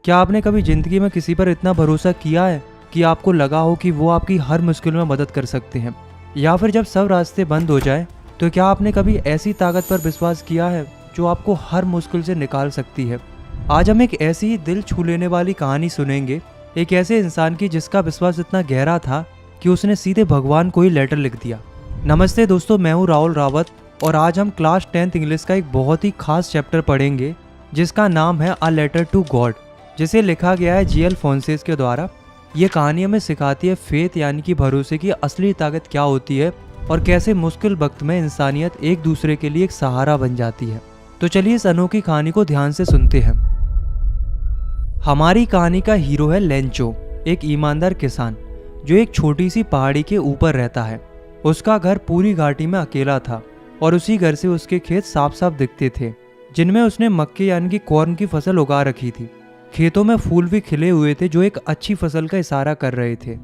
क्या आपने कभी जिंदगी में किसी पर इतना भरोसा किया है कि आपको लगा हो कि वो आपकी हर मुश्किल में मदद कर सकते हैं? या फिर जब सब रास्ते बंद हो जाए तो क्या आपने कभी ऐसी ताकत पर विश्वास किया है जो आपको हर मुश्किल से निकाल सकती है? आज हम एक ऐसी ही दिल छू लेने वाली कहानी सुनेंगे, एक ऐसे इंसान की जिसका विश्वास इतना गहरा था कि उसने सीधे भगवान को ही लेटर लिख दिया। नमस्ते दोस्तों, मैं हूँ राहुल रावत और आज हम क्लास 10th इंग्लिश का एक बहुत ही खास चैप्टर पढ़ेंगे जिसका नाम है अ लेटर टू गॉड, जिसे लिखा गया है जी.एल. फोंसेस के द्वारा। ये कहानी हमें सिखाती है फेथ यानी कि भरोसे की असली ताकत क्या होती है और कैसे मुश्किल वक्त में इंसानियत एक दूसरे के लिए एक सहारा बन जाती है। तो चलिए इस अनोखी कहानी को ध्यान से सुनते हैं। हमारी कहानी का हीरो है लेंचो, एक ईमानदार किसान जो एक छोटी सी पहाड़ी के ऊपर रहता है। उसका घर पूरी घाटी में अकेला था और उसी घर से उसके खेत साफ साफ दिखते थे, जिनमें उसने मक्के यानी कि कॉर्न की फसल उगा रखी थी। खेतों में फूल भी खिले हुए थे जो एक अच्छी फसल का इशारा कर रहे थे।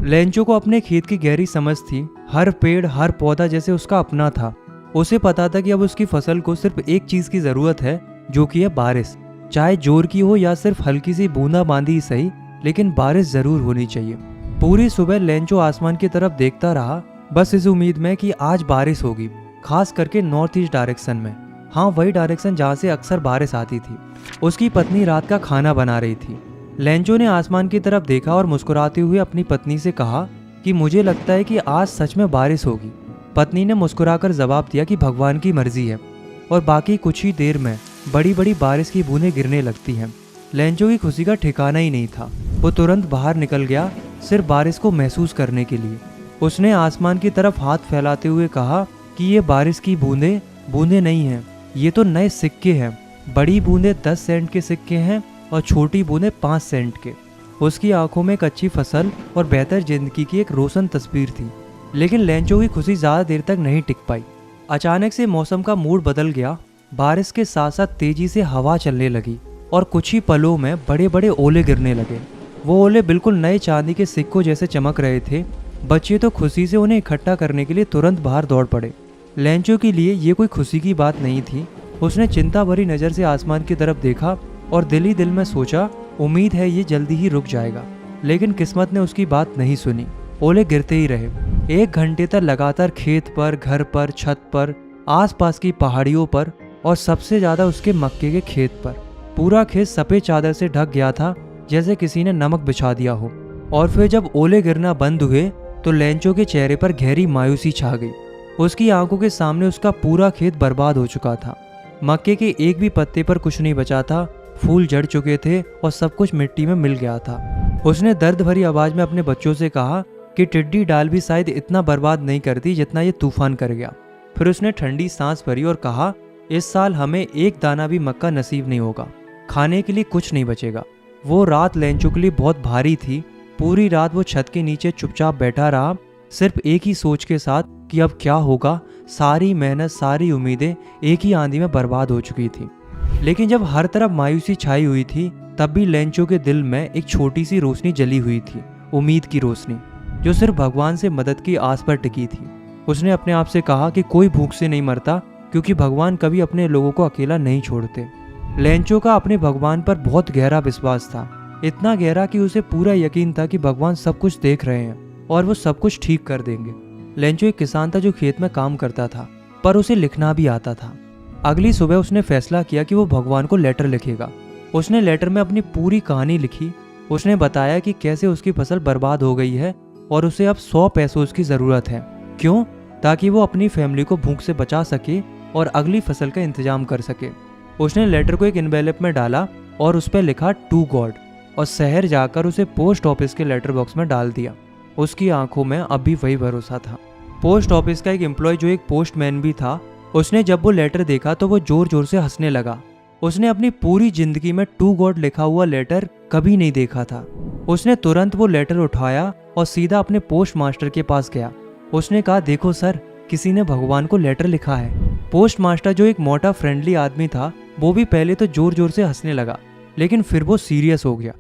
लेंचो को अपने खेत की गहरी समझ थी। हर पेड़ हर पौधा जैसे उसका अपना था। उसे पता था कि अब उसकी फसल को सिर्फ एक चीज की जरूरत है, जो कि है बारिश। चाहे जोर की हो या सिर्फ हल्की सी बूंदाबांदी ही सही, लेकिन बारिश जरूर होनी चाहिए। पूरी सुबह लेंचो आसमान की तरफ देखता रहा, बस इस उम्मीद में कि आज बारिश होगी, खास करके नॉर्थ ईस्ट डायरेक्शन में। हाँ, वही डायरेक्शन जहाँ से अक्सर बारिश आती थी। उसकी पत्नी रात का खाना बना रही थी। लेंचो ने आसमान की तरफ देखा और मुस्कुराते हुए अपनी पत्नी से कहा कि मुझे लगता है कि आज सच में बारिश होगी। पत्नी ने मुस्कुराकर जवाब दिया कि भगवान की मर्जी है, और बाकी कुछ ही देर में बड़ी बड़ी बारिश की बूंदें गिरने लगती हैं। लेंचो की खुशी का ठिकाना ही नहीं था। वो तुरंत बाहर निकल गया, सिर्फ बारिश को महसूस करने के लिए। उसने आसमान की तरफ हाथ फैलाते हुए कहा कि ये बारिश की बूंदें नहीं हैं, ये तो नए सिक्के हैं। बड़ी बूंदें 10 सेंट के सिक्के हैं और छोटी बूंदें 5 सेंट के। उसकी आंखों में एक अच्छी फसल और बेहतर जिंदगी की एक रोशन तस्वीर थी। लेकिन लेंचो की खुशी ज़्यादा देर तक नहीं टिक पाई। अचानक से मौसम का मूड बदल गया। बारिश के साथ साथ तेजी से हवा चलने लगी और कुछ ही पलों में बड़े बड़े ओले गिरने लगे। वो ओले बिल्कुल नए चांदी के सिक्कों जैसे चमक रहे थे। बच्चे तो खुशी से उन्हें इकट्ठा करने के लिए तुरंत बाहर दौड़ पड़े। लेंचो के लिए ये कोई खुशी की बात नहीं थी। उसने चिंता भरी नज़र से आसमान की तरफ देखा और दिल ही दिल में सोचा, उम्मीद है ये जल्दी ही रुक जाएगा। लेकिन किस्मत ने उसकी बात नहीं सुनी। ओले गिरते ही रहे। 1 घंटे तक लगातार खेत पर, घर पर, छत पर, आसपास की पहाड़ियों पर और सबसे ज़्यादा उसके मक्के के खेत पर। पूरा खेत सफ़ेद चादर से ढक गया था, जैसे किसी ने नमक बिछा दिया हो। और फिर जब ओले गिरना बंद हुए तो लेंचो के चेहरे पर गहरी मायूसी छा गई। उसकी आंखों के सामने उसका पूरा खेत बर्बाद हो चुका था। मक्के के एक भी पत्ते पर कुछ नहीं बचा था। फूल झड़ चुके थे और सब कुछ मिट्टी में मिल गया था। उसने दर्द भरी आवाज में अपने बच्चों से कहा कि टिड्डी डाल भी शायद इतना बर्बाद नहीं करती जितना ये तूफान कर गया। फिर उसने ठंडी सांस भरी और कहा, इस साल हमें एक दाना भी मक्का नसीब नहीं होगा। खाने के लिए कुछ नहीं बचेगा। वो रात लेंचो के लिए बहुत भारी थी। पूरी रात वो छत के नीचे चुपचाप बैठा रहा, सिर्फ एक ही सोच के साथ कि अब क्या होगा। सारी मेहनत, सारी उम्मीदें एक ही आंधी में बर्बाद हो चुकी थी। लेकिन जब हर तरफ मायूसी छाई हुई थी, तब भी लेंचो के दिल में एक छोटी सी रोशनी जली हुई थी, उम्मीद की रोशनी, जो सिर्फ भगवान से मदद की आस पर टिकी थी। उसने अपने आप से कहा कि कोई भूख से नहीं मरता, क्योंकि भगवान कभी अपने लोगों को अकेला नहीं छोड़ते। लेंचो का अपने भगवान पर बहुत गहरा विश्वास था, इतना गहरा कि उसे पूरा यकीन था कि भगवान सब कुछ देख रहे हैं और वो सब कुछ ठीक कर देंगे। लेंचो एक किसान था जो खेत में काम करता था, पर उसे लिखना भी आता था। अगली सुबह उसने फैसला किया कि वो भगवान को लेटर लिखेगा। उसने लेटर में अपनी पूरी कहानी लिखी। उसने बताया कि कैसे उसकी फसल बर्बाद हो गई है और उसे अब 100 पेसोस की ज़रूरत है। क्यों? ताकि वो अपनी फैमिली को भूख से बचा सके और अगली फसल का इंतजाम कर सके। उसने लेटर को एक एनवेलप में डाला और उस पर लिखा टू गॉड, और शहर जाकर उसे पोस्ट ऑफिस के लेटर बॉक्स में डाल दिया। उसकी आंखों में अब भी वही भरोसा था। पोस्ट ऑफिस का एक एम्प्लॉय जो एक पोस्टमैन भी था, उसने जब वो लेटर देखा तो वो जोर जोर से हंसने लगा। उसने अपनी पूरी जिंदगी में टू गॉड लिखा हुआ लेटर कभी नहीं देखा था। उसने तुरंत वो लेटर उठाया और सीधा अपने पोस्ट मास्टर के पास गया। उसने कहा, देखो सर, किसी ने भगवान को लेटर लिखा है। पोस्ट मास्टर जो एक मोटा फ्रेंडली आदमी था, वो भी पहले तो जोर जोर से हंसने लगा, लेकिन फिर वो सीरियस हो गया।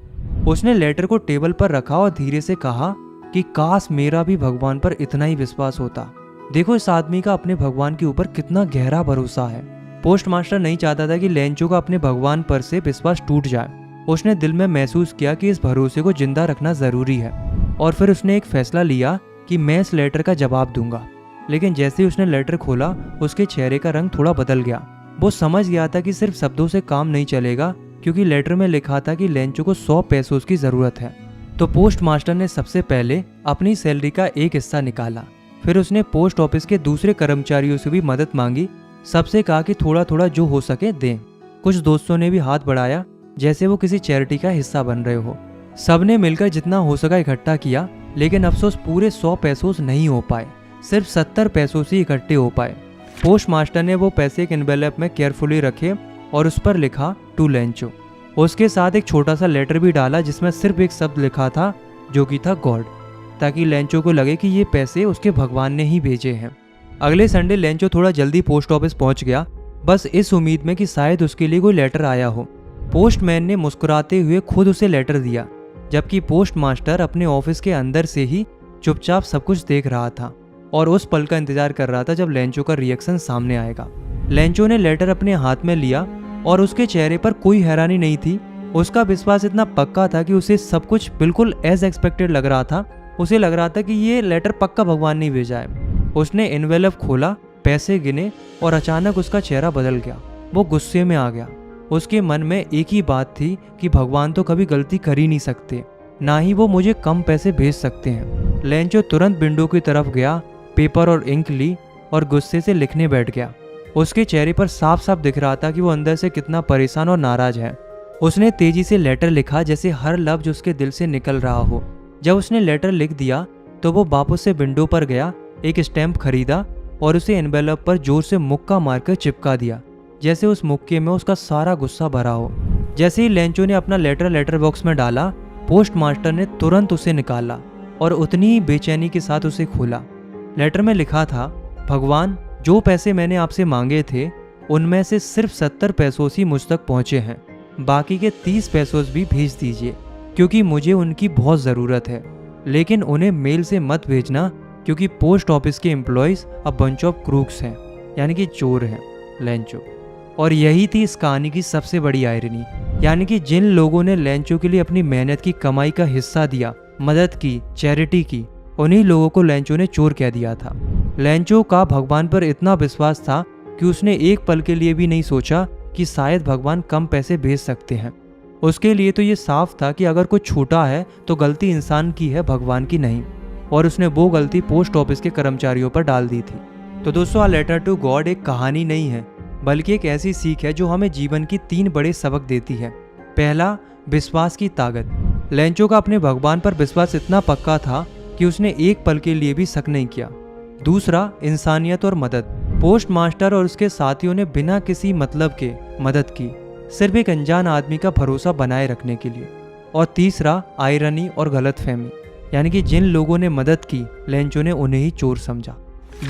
उसने लेटर को टेबल पर रखा और धीरे से कहा कि काश मेरा भी भगवान पर इतना ही विश्वास होता। देखो इस आदमी का अपने भगवान के ऊपर कितना गहरा भरोसा है। पोस्ट मास्टर नहीं चाहता था कि लेंचो का अपने भगवान पर से विश्वास टूट जाए। उसने दिल में महसूस किया कि इस भरोसे को जिंदा रखना ज़रूरी है और फिर उसने एक फैसला लिया कि मैं इस लेटर का जवाब दूंगा। लेकिन जैसे ही उसने लेटर खोला उसके चेहरे का रंग थोड़ा बदल गया। वो समझ गया था कि सिर्फ शब्दों से काम नहीं चलेगा, क्योंकि लेटर में लिखा था कि लेंचो को 100 पैसों की ज़रूरत है। तो पोस्ट मास्टर ने सबसे पहले अपनी सैलरी का एक हिस्सा निकाला। फिर उसने पोस्ट ऑफिस के दूसरे कर्मचारियों से भी मदद मांगी। सबसे कहा कि थोड़ा थोड़ा जो हो सके दें। कुछ दोस्तों ने भी हाथ बढ़ाया जैसे वो किसी चैरिटी का हिस्सा बन रहे हो। सबने मिलकर जितना हो सका इकट्ठा किया, लेकिन अफसोस पूरे 100 पैसों नहीं हो पाए, सिर्फ 70 पैसों से इकट्ठे हो पाए। पोस्ट मास्टर ने वो पैसे एक एनवेलप में केयरफुली रखे और उस पर लिखा टू लेंचो। उसके साथ एक छोटा सा लेटर भी डाला जिसमें सिर्फ एक शब्द लिखा था जो कि था गॉड, ताकि लेंचो को लगे कि ये पैसे उसके भगवान ने ही भेजे हैं। अगले संडे लेंचो थोड़ा जल्दी पोस्ट ऑफिस पहुंच गया, बस इस उम्मीद में कि शायद उसके लिए कोई लेटर आया हो। पोस्टमैन ने मुस्कुराते हुए खुद उसे लेटर दिया, जबकि पोस्ट मास्टर अपने ऑफिस के अंदर से ही चुपचाप सब कुछ देख रहा था और उस पल का इंतजार कर रहा था जब लेंचो का रिएक्शन सामने आएगा। लेंचो ने लेटर अपने हाथ में लिया और उसके चेहरे पर कोई हैरानी नहीं थी। उसका विश्वास इतना पक्का था कि उसे सब कुछ बिल्कुल एज एक्सपेक्टेड लग रहा था। उसे लग रहा था कि ये लेटर पक्का भगवान ने भेजा है। उसने एनवेलप खोला, पैसे गिने और अचानक उसका चेहरा बदल गया। वो गुस्से में आ गया। उसके मन में एक ही बात थी कि भगवान तो कभी गलती कर ही नहीं सकते, ना ही वो मुझे कम पैसे भेज सकते हैं। लेंचो तुरंत विंडो की तरफ गया, पेपर और इंक ली और गुस्से से लिखने बैठ गया। उसके चेहरे पर साफ साफ दिख रहा था कि वो अंदर से कितना परेशान और नाराज है। उसने तेजी से लेटर लिखा जैसे हर लफ्ज उसके दिल से निकल रहा हो। जब उसने लेटर लिख दिया तो वो वापस से विंडो पर गया, एक स्टैम्प खरीदा और उसे एनवेलप पर जोर से मुक्का मारकर चिपका दिया, जैसे उस मुक्के में उसका सारा गुस्सा भरा हो। जैसे ही लेंचो ने अपना लेटर बॉक्स में डाला, पोस्ट मास्टर ने तुरंत उसे निकाला और उतनी ही बेचैनी के साथ उसे खोला। लेटर में लिखा था, भगवान, जो पैसे मैंने आपसे मांगे थे उनमें से सिर्फ 70 पैसों ही मुझ तक पहुंचे हैं। बाकी के 30 पैसों भी भेज दीजिए, क्योंकि मुझे उनकी बहुत ज़रूरत है। लेकिन उन्हें मेल से मत भेजना, क्योंकि पोस्ट ऑफिस के एम्प्लॉयज़ अब बंच ऑफ क्रूक्स हैं, यानी कि चोर हैं। लेंचो। और यही थी इस कहानी की सबसे बड़ी आयरनी, यानी कि जिन लोगों ने लेंचो के लिए अपनी मेहनत की कमाई का हिस्सा दिया, मदद की, चैरिटी की, उन्हीं लोगों को लेंचो ने चोर कह दिया था। लेंचो का भगवान पर इतना विश्वास था कि उसने एक पल के लिए भी नहीं सोचा कि शायद भगवान कम पैसे भेज सकते हैं। उसके लिए तो ये साफ था कि अगर कुछ छूटा है तो गलती इंसान की है, भगवान की नहीं। और उसने वो गलती पोस्ट ऑफिस के कर्मचारियों पर डाल दी थी। तो दोस्तों, आ लेटर टू गॉड एक कहानी नहीं है, बल्कि एक ऐसी सीख है जो हमें जीवन की 3 बड़े सबक देती है। पहला, विश्वास की ताकत। लेंचो का अपने भगवान पर विश्वास इतना पक्का था कि उसने एक पल के लिए भी शक नहीं किया। दूसरा, इंसानियत और मदद। पोस्ट मास्टर और उसके साथियों ने बिना किसी मतलब के मदद की, सिर्फ एक अनजान आदमी का भरोसा बनाए रखने के लिए। और तीसरा, आयरनी और गलतफहमी, यानी कि जिन लोगों ने मदद की, लेंचो ने उन्हें ही चोर समझा।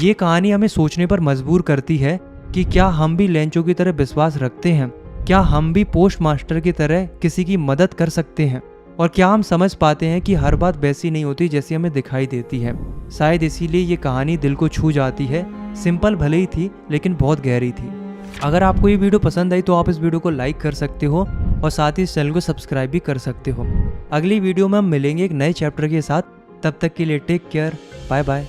ये कहानी हमें सोचने पर मजबूर करती है कि क्या हम भी लेंचो की तरह विश्वास रखते हैं? क्या हम भी पोस्ट मास्टर की तरह किसी की मदद कर सकते हैं? और क्या हम समझ पाते हैं कि हर बात वैसी नहीं होती जैसी हमें दिखाई देती है? शायद इसीलिए ये कहानी दिल को छू जाती है। सिंपल भले ही थी, लेकिन बहुत गहरी थी। अगर आपको ये वीडियो पसंद आई तो आप इस वीडियो को लाइक कर सकते हो और साथ ही इस चैनल को सब्सक्राइब भी कर सकते हो। अगली वीडियो में हम मिलेंगे एक नए चैप्टर के साथ। तब तक के लिए टेक केयर, बाय बाय।